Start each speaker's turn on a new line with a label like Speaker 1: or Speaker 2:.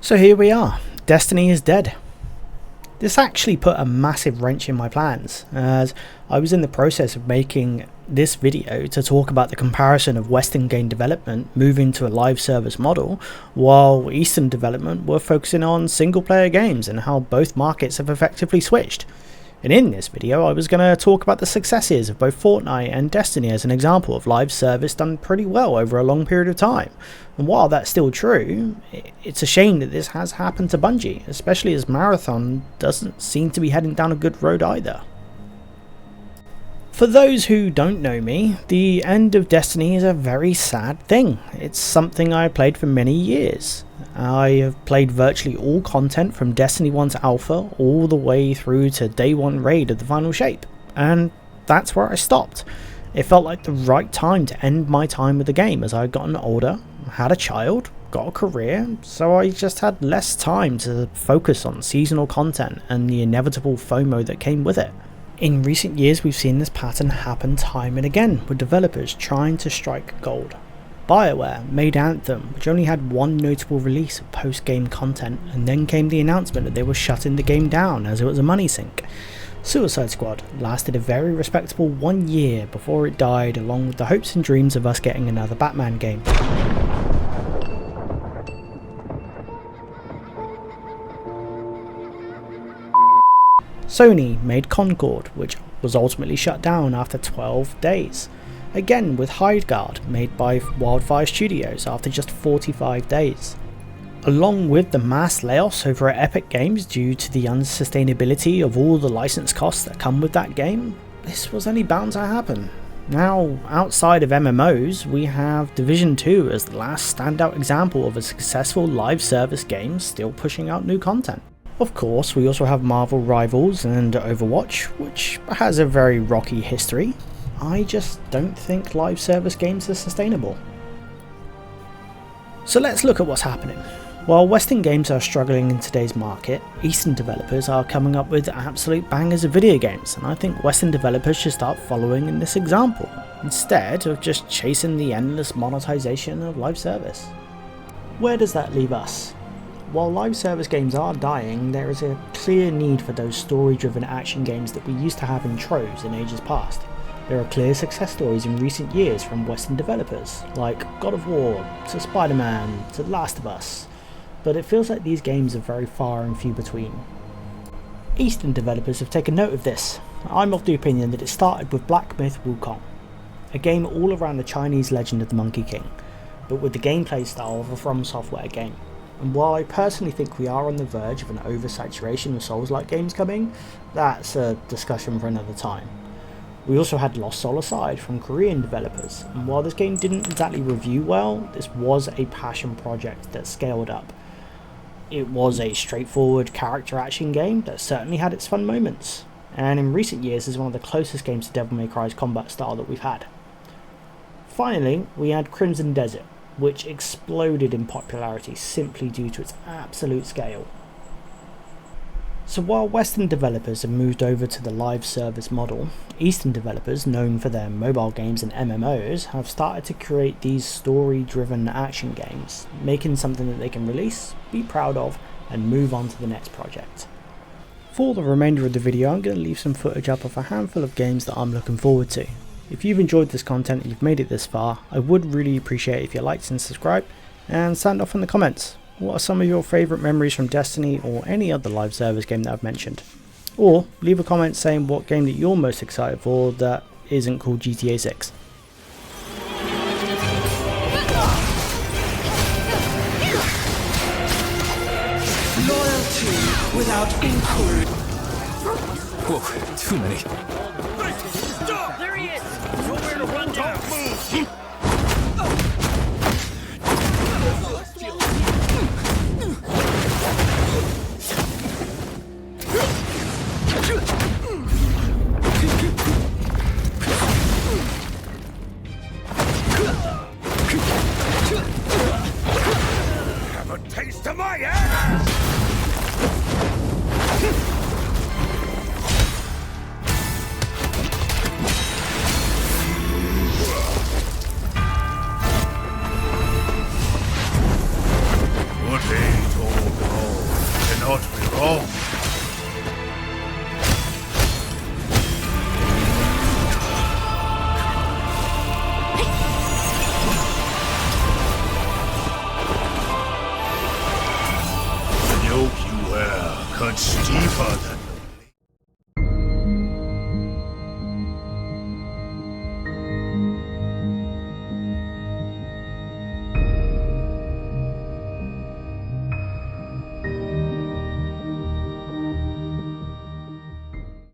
Speaker 1: So here we are, Destiny is dead. This actually put a massive wrench in my plans, as I was in the process of making this video to talk about the comparison of Western game development moving to a live service model, while Eastern development were focusing on single player games and how both markets have effectively switched. And in this video I was going to talk about the successes of both Fortnite and Destiny as an example of live service done pretty well over a long period of time. And while that's still true, it's a shame that this has happened to Bungie, especially as Marathon doesn't seem to be heading down a good road either. For those who don't know me, the end of Destiny is a very sad thing. It's something I played for many years. I have played virtually all content from Destiny 1's alpha all the way through to day 1 raid of the final shape, and that's where I stopped. It felt like the right time to end my time with the game, as I had gotten older, had a child, got a career, so I just had less time to focus on seasonal content and the inevitable FOMO that came with it. In recent years we've seen this pattern happen time and again, with developers trying to strike gold. BioWare made Anthem, which only had one notable release of post-game content, and then came the announcement that they were shutting the game down as it was a money sink. Suicide Squad lasted a very respectable 1 year before it died, along with the hopes and dreams of us getting another Batman game. Sony made Concord, which was ultimately shut down after 12 days. Again with Hideguard, made by Wildfire Studios after just 45 days. Along with the mass layoffs over at Epic Games due to the unsustainability of all the license costs that come with that game, this was only bound to happen. Now, outside of MMOs, we have Division 2 as the last standout example of a successful live service game still pushing out new content. Of course, we also have Marvel Rivals and Overwatch, which has a very rocky history. I just don't think live service games are sustainable. So let's look at what's happening. While Western games are struggling in today's market, Eastern developers are coming up with absolute bangers of video games, and I think Western developers should start following in this example, instead of just chasing the endless monetization of live service. Where does that leave us? While live service games are dying, there is a clear need for those story-driven action games that we used to have in troves in ages past. There are clear success stories in recent years from Western developers, like God of War, to Spider-Man, to The Last of Us, but it feels like these games are very far and few between. Eastern developers have taken note of this. I'm of the opinion that it started with Black Myth Wukong, a game all around the Chinese legend of the Monkey King, but with the gameplay style of a From Software game. And while I personally think we are on the verge of an oversaturation of Souls-like games coming, that's a discussion for another time. We also had Lost Soul Aside from Korean developers, and while this game didn't exactly review well, this was a passion project that scaled up. It was a straightforward character action game that certainly had its fun moments, and in recent years is one of the closest games to Devil May Cry's combat style that we've had. Finally, we had Crimson Desert, which exploded in popularity simply due to its absolute scale. So while Western developers have moved over to the live service model, Eastern developers, known for their mobile games and MMOs, have started to create these story-driven action games, making something that they can release, be proud of, and move on to the next project. For the remainder of the video, I'm going to leave some footage up of a handful of games that I'm looking forward to. If you've enjoyed this content and you've made it this far, I would really appreciate it if you liked and subscribed, and sound off in the comments. What are some of your favourite memories from Destiny or any other live service game that I've mentioned? Or leave a comment saying what game that you're most excited for that isn't called GTA 6.
Speaker 2: Loyalty without inquiry.
Speaker 3: Whoa, too many.
Speaker 2: Stop! There he is! Nowhere to run down! Don't move! Have a taste of my ass! What age-old
Speaker 4: cut steeper than